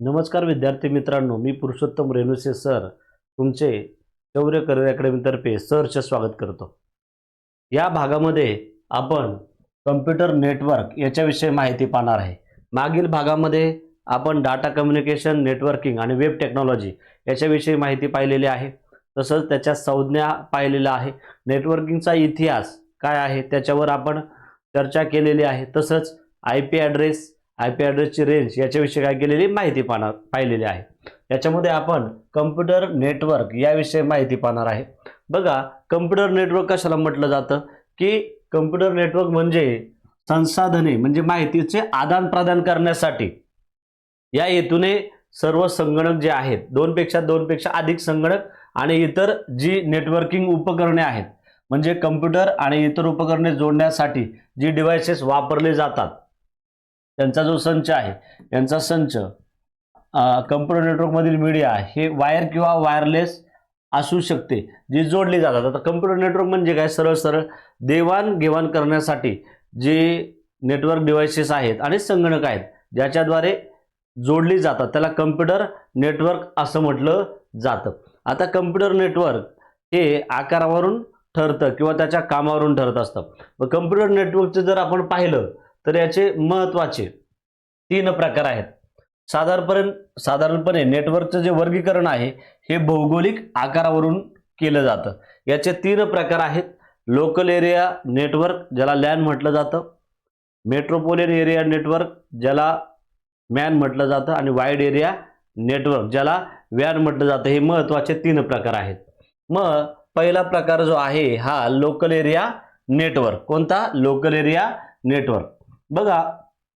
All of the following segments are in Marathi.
नमस्कार विद्यार्थी मित्रांनो, मी पुरुषोत्तम रेणुसे सर तुमचे शौर्य करिअर अकॅडमीतर्फे सहर्ष स्वागत करतो। या भागामध्ये आपण कम्प्युटर नेटवर्क याच्याविषयी माहिती पाहणार आहे। मागील भागामध्ये आपण डाटा कम्युनिकेशन, नेटवर्किंग आणि वेब टेक्नॉलॉजी याच्याविषयी माहिती पाहिलेली आहे। तसंच त्याच्या संज्ञा पाहिलेल्या आहे। नेटवर्किंगचा इतिहास काय आहे त्याच्यावर आपण चर्चा केलेली आहे। तसंच आयपी ॲड्रेसची रेंज याच्याविषयी काय केलेली माहिती पाहिलेली आहे। याच्यामध्ये आपण कम्प्युटर नेटवर्क याविषयी माहिती पाहणार आहे। बघा, कम्प्युटर नेटवर्क कशाला म्हटलं जातं की कम्प्युटर नेटवर्क म्हणजे संसाधने म्हणजे माहितीचे आदान प्रदान करण्यासाठी या हेतूने सर्व संगणक जे आहेत, दोनपेक्षा अधिक संगणक आणि इतर जी नेटवर्किंग उपकरणे आहेत म्हणजे कम्प्युटर आणि इतर उपकरणे जोडण्यासाठी जी डिव्हाइसेस वापरले जातात त्यांचा जो संच आहे, यांचा संच कम्प्युटर नेटवर्क मधील मीडिया हे वायर किंवा वायरलेस असू शकते जी जोडली जातात। आता कम्प्युटर नेटवर्क म्हणजे काय, सरळ देवाणघेवाण करण्यासाठी जे नेटवर्क डिव्हाइसेस आहेत आणि संगणक आहेत ज्याच्याद्वारे जोडली जातात त्याला कम्प्युटर नेटवर्क असं म्हटलं जातं। आता कम्प्युटर नेटवर्क हे आकारावरून ठरतं किंवा त्याच्या कामावरून ठरत असतं। मग कम्प्युटर नेटवर्कचं जर आपण पाहिलं तर याचे महत्त्वाचे 3 प्रकार आहेत। साधारणपणे नेटवर्कचं जे वर्गीकरण आहे हे भौगोलिक आकारावरून केलं जातं। याचे 3 प्रकार आहेत। लोकल एरिया नेटवर्क ज्याला लॅन म्हटलं जातं, मेट्रोपॉलिटन एरिया नेटवर्क ज्याला मॅन म्हटलं जातं आणि वाइड एरिया नेटवर्क ज्याला वॅन म्हटलं जातं। हे महत्त्वाचे 3 प्रकार आहेत। मग पहिला प्रकार जो आहे हा लोकल एरिया नेटवर्क। कोणता? Local area network. बघा,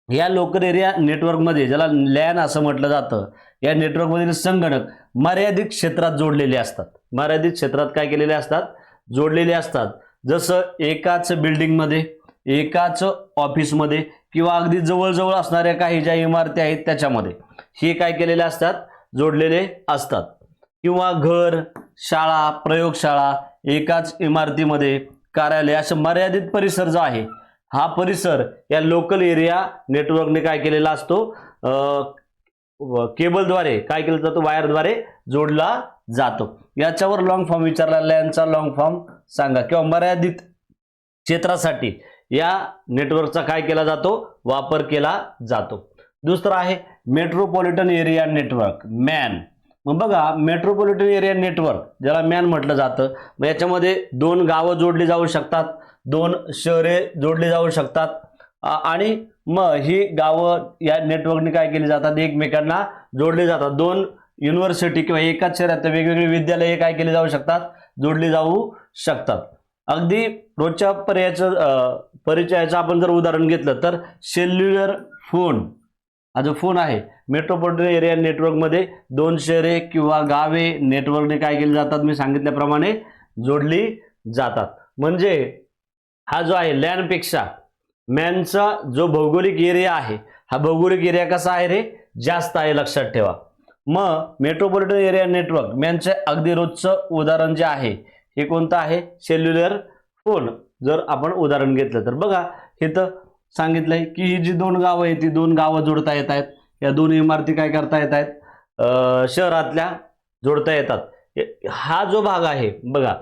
या लोकल एरिया नेटवर्क मध्ये ज्याला लॅन असं म्हटलं जातं, या नेटवर्क मधील संगणक मर्यादित क्षेत्रात जोडलेले असतात। मर्यादित क्षेत्रात काय केलेले असतात? जोडलेले असतात। जसं एकाच बिल्डिंग मध्ये, एकाच ऑफिस मध्ये किंवा अगदी जवळ असणाऱ्या काही ज्या इमारती आहेत त्याच्यामध्ये हे काय केलेले असतात? जोडलेले असतात। किंवा घर, शाळा, प्रयोगशाळा एकाच इमारतीमध्ये, कार्यालय असं मर्यादित परिसर जो आहे हा परिसर या लोकल एरिया नेटवर्कने काय केलेला असतो? केबलद्वारे काय केलं जातं? वायरद्वारे जोडला जातो। याच्यावर लॉंग फॉर्म विचारला, लॅनचा लॉंग फॉर्म सांगा किंवा मर्यादित क्षेत्रासाठी या नेटवर्कचा काय केला जातो? वापर केला जातो। दुसरा आहे मेट्रोपॉलिटन एरिया नेटवर्क, मॅन। मग बघा, मेट्रोपॉलिटन एरिया नेटवर्क ज्याला मॅन म्हटलं जातं, मग याच्यामध्ये 2 गावं जोडली जाऊ शकतात, 2 शहरे जोडली जाऊ शकतात आणि मग ही गावं या नेटवर्कने काय केली जातात? एकमेकांना जोडली जातात। 2 युनिव्हर्सिटी किंवा एकाच शहरात वेगवेगळी विद्यालये काय केली जाऊ शकतात? जोडली जाऊ शकतात। अगदी रोजच्या परिचयाचं आपण जर उदाहरण घेतलं तर सेल्युलर फोन हा जो फोन आहे मेट्रोपॉलिटन एरिया नेटवर्क मध्ये 2 शहरे किंवा गावे नेटवर्कने काय केली जातात? मी सांगितल्याप्रमाणे जोडली जातात। म्हणजे हा जो आहे लॅन पेक्षा मॅनचा जो भौगोलिक एरिया आहे हा भौगोलिक एरिया कसा आहे रे? जास्त आहे, लक्षात ठेवा। मग मेट्रोपॉलिटन एरिया नेटवर्क मॅनचे अगदी रोजचं उदाहरण जे आहे हे कोणतं आहे? सेल्युलर फोन जर आपण उदाहरण घेतलं तर बघा, इथं सांगितलंय की ही जी 2 गावं आहेत ती 2 गावं जोडता येत आहेत। या 2 इमारती काय करता येत आहेत? शहरातल्या जोडता येतात। हा जो भाग आहे बघा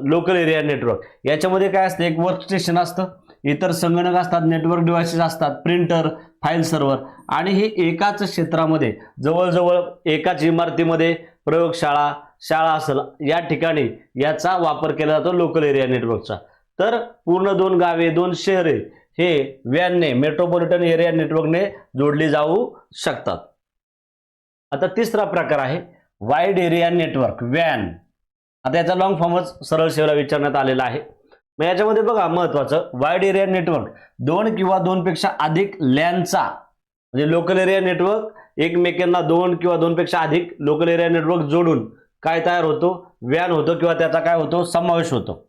लोकल एरिया नेटवर्क, याच्यामध्ये काय असतं? एक वर्क स्टेशन असतं, इतर संगणक असतात, नेटवर्क डिव्हाइसेस असतात, प्रिंटर, फाईल सर्व्हर आणि हे एकाच क्षेत्रामध्ये जवळ एकाच इमारतीमध्ये प्रयोगशाळा, शाळा असेल या ठिकाणी याचा वापर केला जातो लोकल एरिया नेटवर्कचा। तर पूर्ण 2 गावे, 2 शहरे हे वॅनने मेट्रोपॉलिटन एरिया नेटवर्कने जोडली जाऊ शकतात। आता तिसरा प्रकार आहे वाइड एरिया नेटवर्क, वॅन। आता याचा लॉंग फॉर्मच सरळ सेवेला विचारण्यात आलेला आहे। मग याच्यामध्ये बघा, महत्त्वाचं वाइड एरिया नेटवर्क 2 किंवा 2 पेक्षा अधिक लॅनचा म्हणजे लोकल एरिया नेटवर्क एकमेकांना 2 किंवा 2 पेक्षा अधिक लोकल एरिया नेटवर्क जोडून काय तयार होतो? वॅन होतो किंवा त्याचा काय होतो? समावेश होतो।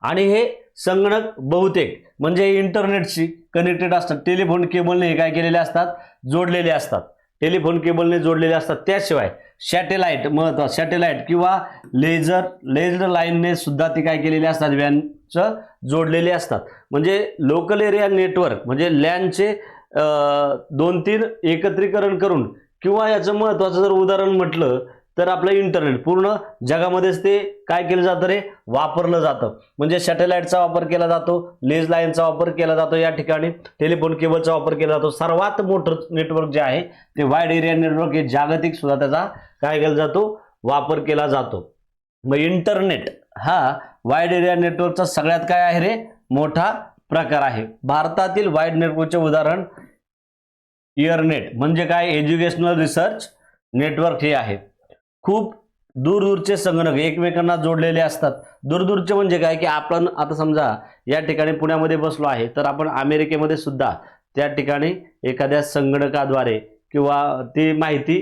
आणि हे संगणक बहुतेक म्हणजे इंटरनेटशी कनेक्टेड असतात, टेलिफोन केबलने काय केलेले असतात? जोडलेले असतात, टेलिफोन केबलने जोडलेले असतात। त्याशिवाय सॅटेलाइट, महत्त्वाचं सॅटेलाइट किंवा लेझर लाईनने सुद्धा ती काय केलेली असतात? वॅनचं जोडलेले असतात। म्हणजे लोकल एरिया नेटवर्क म्हणजे लॅनचे 2-3 एकत्रीकरण करून किंवा याचं महत्त्वाचं जर उदाहरण म्हटलं तर आपलं इंटरनेट पूर्ण जगामध्येच ते काय केलं जातं रे, वापरलं जातं. म्हणजे सॅटेलाइटचा वापर केला जातो, लेज लाईनचा वापर केला जातो, या ठिकाणी टेलिफोन केबलचा वापर केला जातो. सर्वात मोठं नेटवर्क जे आहे ते वाईड एरिया नेटवर्क हे जागतिक सुद्धा त्याचा काय केला जातो, वापर केला जातो. मग इंटरनेट हा वाईड एरिया नेटवर्कचा सगळ्यात काय आहे रे, मोठा प्रकार आहे. भारतातील वाईड नेटवर्कचे उदाहरण इयरनेट म्हणजे काय, एज्युकेशनल रिसर्च नेटवर्क हे आहे. खूप दूरदूरचे संगणक एकमेकांना जोडलेले असतात. दूरदूरचे म्हणजे काय की आपण आता समजा या ठिकाणी पुण्यामध्ये बसलो आहे तर आपण अमेरिकेमध्ये सुद्धा त्या ठिकाणी एखाद्या संगणकाद्वारे किंवा ती माहिती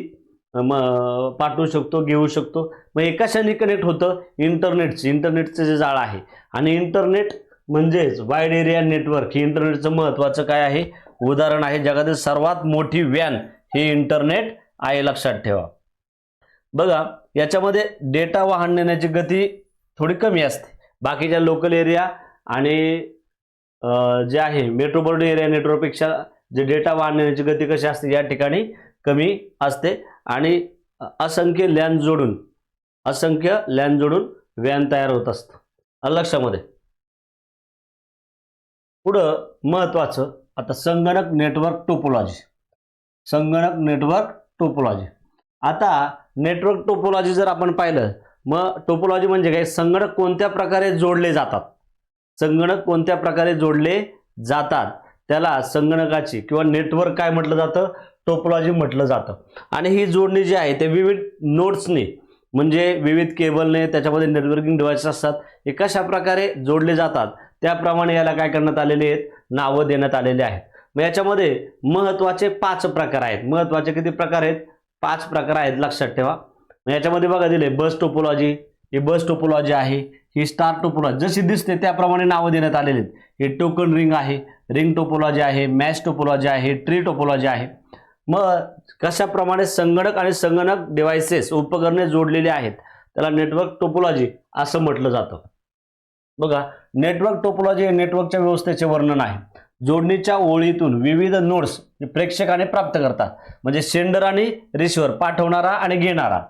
पाठवू शकतो, घेऊ शकतो. मग एकाशाने कनेक्ट होतं इंटरनेटचं जे जाळ आहे. आणि इंटरनेट म्हणजेच वाईड एरिया नेटवर्क हे इंटरनेटचं महत्त्वाचं काय आहे, उदाहरण आहे. जगातील सर्वात मोठी व्यान हे इंटरनेट आहे, लक्षात ठेवा. बघा याच्यामध्ये डेटा वाहन नेण्याची गती थोडी कमी असते. बाकीच्या लोकल एरिया आणि जे आहे मेट्रोपॉलिटन एरिया नेटवर्कपेक्षा जे डेटा वाहन नेण्याची गती कशी असते, या ठिकाणी कमी असते. आणि असंख्य लॅन जोडून व्यान तयार होत असतं, लक्षामध्ये. पुढं महत्वाचं आता संगणक नेटवर्क टोपोलॉजी. आता नेटवर्क टोपोलॉजी जर आपण पाहिलं, मग टोपोलॉजी म्हणजे काय, संगणक कोणत्या प्रकारे जोडले जातात त्याला संगणकाची किंवा नेटवर्क काय म्हटलं जातं, टोपोलॉजी म्हटलं जातं. आणि ही जोडणी जी आहे ते विविध नोड्सने म्हणजे विविध केबलने त्याच्यामध्ये नेटवर्किंग डिव्हाइसेस असतात, हे कशा प्रकारे जोडले जातात त्याप्रमाणे याला काय करण्यात आलेले आहेत, नावं देण्यात आलेले आहेत. मग याच्यामध्ये महत्त्वाचे 5 प्रकार आहेत. महत्त्वाचे किती प्रकार आहेत, 5 प्रकार आहेत, लक्षात ठेवा. याच्यामध्ये बघा दिले बस टोपोलॉजी, ही बस टोपोलॉजी आहे. ही स्टार टोपोलॉजी जशी दिसते त्याप्रमाणे नावं देण्यात आलेली आहेत. ही टोकन रिंग आहे, रिंग टोपोलॉजी आहे, मॅश टोपोलॉजी आहे, ट्री टोपोलॉजी आहे. मग कशाप्रमाणे संगणक आणि संगणक डिव्हाइसेस उपकरणे जोडलेली आहेत त्याला नेटवर्क टोपोलॉजी असं म्हटलं जातं. बघा नेटवर्क टोपोलॉजी हे नेटवर्कच्या व्यवस्थेचे वर्णन आहे. जोडणीच्या ओळीतून विविध नोड्स प्रेक्षकाने प्राप्त करतात. म्हणजे सेंडर आणि रिसिव्हर, पाठवणारा आणि घेणारा,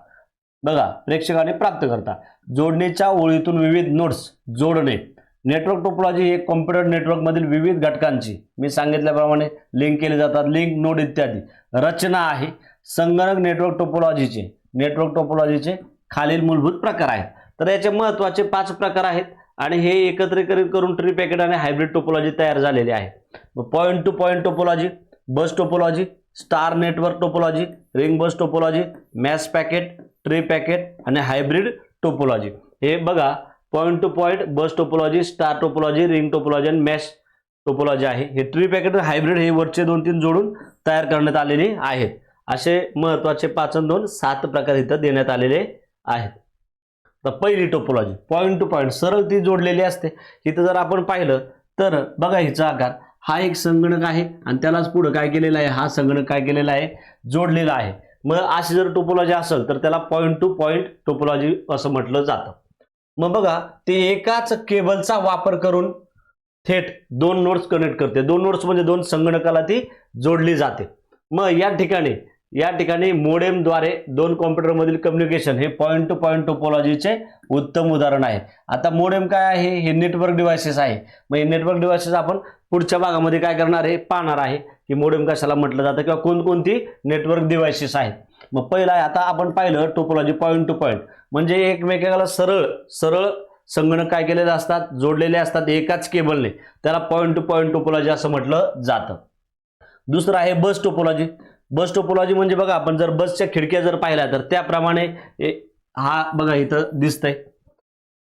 बघा प्रेक्षकाने प्राप्त करतात. जोडणीच्या ओळीतून विविध नोड्स जोडणे. नेटवर्क टोपोलॉजी हे कॉम्प्युटर नेटवर्कमधील विविध घटकांची मी सांगितल्याप्रमाणे लिंक केले जातात, लिंक नोड इत्यादी रचना आहे. संगणक नेटवर्क टोपोलॉजीचे खालील मूलभूत प्रकार आहेत. तर याचे महत्त्वाचे 5 प्रकार आहेत आणि हे एकत्रीकरण करून ट्री पॅकेट आणि हायब्रिड टोपोलॉजी तयार झालेली आहे. पॉइंट टू पॉइंट टोपोलॉजी, बस topology, star network topology, ring बस topology, mash packet, tree packet आणि हायब्रिड टोपोलॉजी. हे बघा पॉइंट टू पॉइंट, बस topology, star topology, ring topology आणि मॅश टोपोलॉजी आहे. हे ट्री पॅकेट आणि हायब्रिड हे वरचे 2-3 जोडून तयार करण्यात आलेले आहेत. असे महत्त्वाचे 5 आणि 2 7 प्रकार इथं देण्यात आलेले आहेत. तर पहिली टोपोलॉजी पॉइंट टू पॉइंट, सरळ ती जोडलेली असते. इथं जर आपण पाहिलं तर बघा हिचा आकार, हा एक संगणक आहे आणि त्यालाच पुढे काय केलेलं आहे, हा संगणक काय केलेला आहे, जोडलेला आहे. मग अशी जर टोपोलॉजी असेल तर त्याला पॉइंट टू पॉइंट टोपोलॉजी असं म्हटलं जातं. मग बघा ते एकाच केबलचा वापर करून थेट 2 नोड्स कनेक्ट करते. 2 नोड्स म्हणजे 2 संगणकाला ती जोडली जाते. मग या ठिकाणी मोडेमद्वारे 2 कॉम्प्युटरमधील कम्युनिकेशन हे पॉइंट टू पॉइंट टोपोलॉजीचे उत्तम उदाहरण आहे. आता मोडेम काय आहे, हे नेटवर्क डिव्हाइसेस आहे. मग हे नेटवर्क डिव्हाइसेस आपण पुढच्या भागामध्ये काय करणार आहे, पाहणार आहे की मोडेम कशाला म्हटलं जातं किंवा कोणकोणती नेटवर्क डिव्हाइसेस आहेत. मग पहिला आता आपण पाहिलं टोपोलॉजी पॉइंट टू पॉइंट म्हणजे एकमेकाला सरळ संगणक काय केलेले असतात, जोडलेले असतात एकाच केबलने, त्याला पॉइंट टू पॉइंट टोपोलॉजी असं म्हटलं जातं. दुसरं आहे बस टोपोलॉजी. बस टोपोलॉजी म्हणजे बघा आपण जर बसच्या खिडक्या जर पाहिल्या तर त्याप्रमाणे हा बघा इथं दिसतंय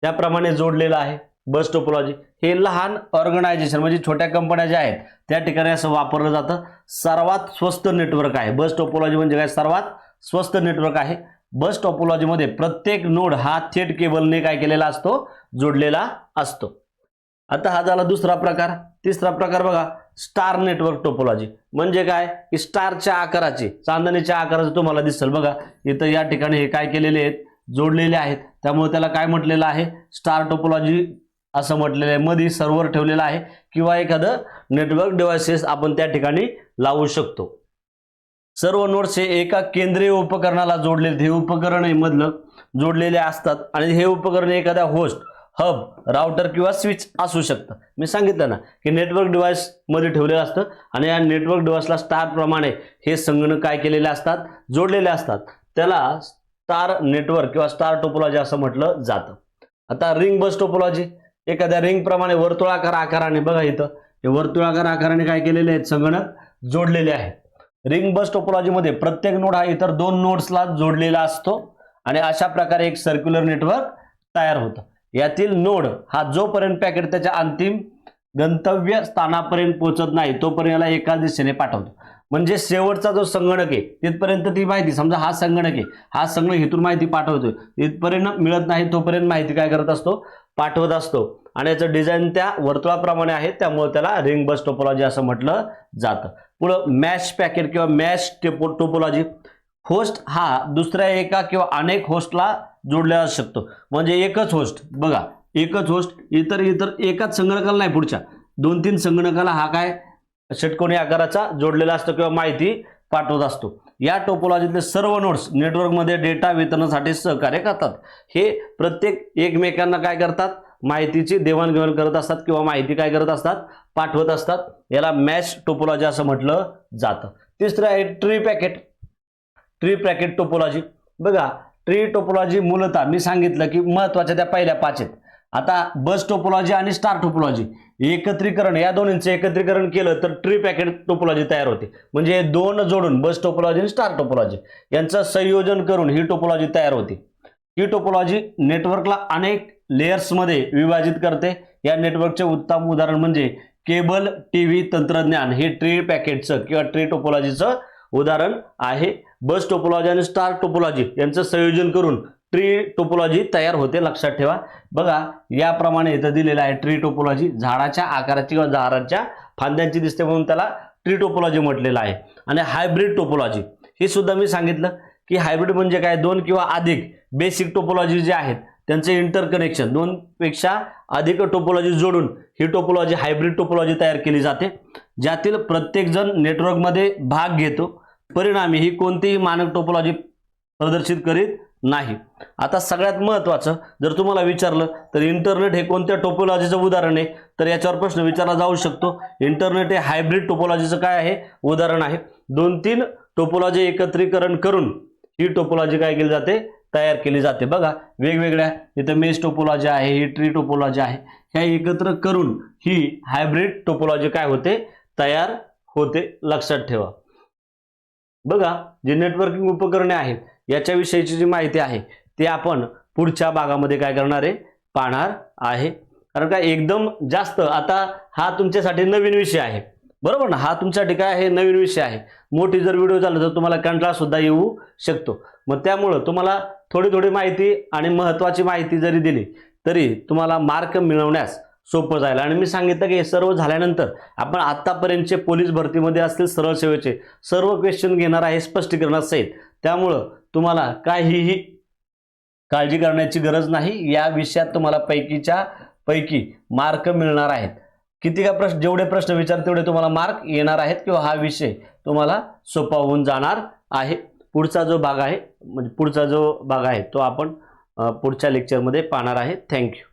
त्याप्रमाणे जोडलेला आहे बस टोपोलॉजी. हे लहान ऑर्गनायझेशन म्हणजे छोट्या कंपन्या ज्या आहेत त्या ठिकाणी असं वापरलं जातं. सर्वात स्वस्त नेटवर्क आहे बस टोपोलॉजी म्हणजे काय, सर्वात स्वस्त नेटवर्क आहे. बस टोपोलॉजीमध्ये प्रत्येक नोड हा थेट केबलने काय केलेला असतो, जोडलेला असतो. आता हा झाला दुसरा प्रकार. तिसरा प्रकार बघा स्टार नेटवर्क टोपोलॉजी म्हणजे काय, की स्टारच्या आकाराची, चांदणीच्या आकाराचे तुम्हाला दिसेल बघा इथं या ठिकाणी हे काय केलेले आहेत, जोडलेले आहेत. त्यामुळे त्याला काय म्हटलेलं आहे, स्टार टोपोलॉजी असं म्हटलेलं आहे. मध्ये सर्व्हर ठेवलेला आहे किंवा एखादं नेटवर्क डिव्हाइसेस आपण त्या ठिकाणी लावू शकतो. सर्व नोड्स हे एका केंद्रीय उपकरणाला जोडलेले, हे उपकरण आहे मधलं जोडलेले असतात आणि हे उपकरण एखाद्या होस्ट, हब, राउटर किंवा स्विच असू शकतं. मी सांगितलं ना की नेटवर्क डिव्हाइस मध्ये ठेवलेलं असतं आणि या नेटवर्क डिव्हाइसला स्टार प्रमाणे हे संगणक काय केलेले असतात, जोडलेले असतात. त्याला स्टार नेटवर्क किंवा स्टार टोपोलॉजी असं म्हटलं जातं. आता रिंग बस टोपोलॉजी, एखाद्या रिंग प्रमाणे वर्तुळाकार आकाराने, बघा इथं हे वर्तुळाकार आकाराने काय केलेले आहेत, संगणक जोडलेले आहेत. रिंग बस टोपोलॉजीमध्ये प्रत्येक नोड हा इतर 2 नोड्सला जोडलेला असतो आणि अशा प्रकारे एक सर्क्युलर नेटवर्क तयार होतं. यातील नोड हा जोपर्यंत पॅकेट त्याच्या अंतिम गंतव्य स्थानापर्यंत पोहोचत नाही तोपर्यंत याला एकाच दिशेने पाठवतो. म्हणजे शेवटचा जो संगणक आहे तिथपर्यंत ती माहिती, समजा हा संगणक आहे, हा संगणक इथून माहिती पाठवतोय, इथपर्यंत मिळत नाही तोपर्यंत माहिती काय करत असतो, पाठवत असतो. आणि याचं डिझाईन त्या वर्तुळाप्रमाणे आहे, त्यामुळे त्याला रिंग बस टोपोलॉजी असं म्हटलं जातं. पुढं मॅश पॅकेट किंवा मॅश टोपोलॉजी, होस्ट हा दुसऱ्या एका किंवा अनेक होस्टला जोडलेला असू शकतो. म्हणजे एकच होस्ट, बघा एकच होस्ट इतर एकाच संगणकाला नाही, पुढच्या 2-3 संगणकाला हा काय षटकोनी आकाराचा जोडलेला असतो किंवा माहिती पाठवत असतो. या टोपोलॉजीतले सर्व नोड्स नेटवर्कमध्ये डेटा वितरणासाठी सहकार्य करतात. हे प्रत्येक एकमेकांना काय करतात, माहितीची देवाणघेवाण करत असतात किंवा माहिती काय करत असतात, पाठवत असतात. याला मॅश टोपोलॉजी असं म्हटलं जातं. तिसरं आहे ट्री पॅकेट टोपोलॉजी. बघा ट्री टोपोलॉजी मूलतः मी सांगितलं की महत्त्वाच्या त्या पहिल्या 5 आहेत. आता बस टोपोलॉजी आणि स्टार टोपोलॉजी एकत्रीकरण, या दोन्हींचे एकत्रीकरण केलं तर ट्री पॅकेट टोपोलॉजी तयार होते. म्हणजे हे 2 जोडून बस टोपोलॉजी आणि स्टार टोपोलॉजी यांचं संयोजन करून ही टोपोलॉजी तयार होते. ही टोपोलॉजी नेटवर्कला अनेक लेयर्समध्ये विभाजित करते. या नेटवर्कचे उत्तम उदाहरण म्हणजे केबल टीव्ही तंत्रज्ञान, हे ट्री पॅकेटचं किंवा ट्री टोपोलॉजीचं उदाहरण आहे. बस टोपोलॉजी आणि स्टार टोपोलॉजी यांचं संयोजन करून ट्री टोपोलॉजी तयार होते, लक्षात ठेवा. बघा याप्रमाणे इथं दिलेलं आहे ट्री टोपोलॉजी, झाडाच्या आकाराची किंवा झाडाच्या फांद्यांची दिसते म्हणून त्याला ट्री टोपोलॉजी म्हटलेलं आहे. आणि हायब्रिड टोपोलॉजी हे सुद्धा मी सांगितलं की हायब्रिड म्हणजे काय, 2 किंवा अधिक बेसिक टोपोलॉजी जे आहेत त्यांचे इंटरकनेक्शन, 2 पेक्षा अधिक टोपोलॉजी जोडून ही टोपोलॉजी हायब्रिड टोपोलॉजी तयार केली जाते, ज्यातील प्रत्येक जण नेटवर्कमध्ये भाग घेतो. परिणामी ही कोणतीही मानक टोपोलॉजी प्रदर्शित करीत नाही. आता सगळ्यात महत्त्वाचं जर तुम्हाला विचारलं तर इंटरनेट हे कोणत्या टोपोलॉजीचं उदाहरण आहे, तर याच्यावर प्रश्न विचारला जाऊ शकतो. इंटरनेट हे हायब्रिड टोपोलॉजीचं काय आहे, उदाहरण आहे. 2-3 टोपोलॉजी एकत्रीकरण करून ही टोपोलॉजी काय केली जाते, तयार केली जाते. बघा वेगवेगळ्या इथं मेश टोपोलॉजी आहे, ही ट्री टोपोलॉजी आहे, ह्या एकत्र करून ही हायब्रिड टोपोलॉजी काय होते, तयार होते, लक्षात ठेवा. बघा जे नेटवर्किंग उपकरणे आहेत याच्याविषयीची जी माहिती आहे ती आपण पुढच्या भागामध्ये काय करणार आहे, पाहणार आहे. कारण काय एकदम जास्त, आता हा तुमच्यासाठी नवीन विषय आहे, बरोबर ना, हा तुमच्यासाठी काय आहे, नवीन विषय आहे. मोठी जर व्हिडिओ झाला तर तुम्हाला कंटाळा सुद्धा येऊ शकतो. मग त्यामुळं तुम्हाला थोडी माहिती आणि महत्त्वाची माहिती जरी दिली तरी तुम्हाला मार्क मिळवण्यास सोपं जाईल. आणि मी सांगितलं की हे सर्व झाल्यानंतर आपण आतापर्यंतचे पोलीस भरतीमध्ये असतील सरळ सेवेचे सर्व क्वेश्चन घेणार आहे स्पष्टीकरणासहित. त्यामुळं तुम्हाला काहीही काळजी करण्याची गरज नाही. या विषयात तुम्हाला पैकीच्या पैकी मार्क मिळणार आहेत. किती का प्रश्न, जेवढे प्रश्न विचार तेवढे तुम्हाला मार्क येणार आहेत किंवा हा विषय तुम्हाला सोपा होऊन जाणार आहे. पुढचा जो भाग आहे तो आपण पुढच्या लेक्चरमध्ये पाहणार आहे. थँक्यू.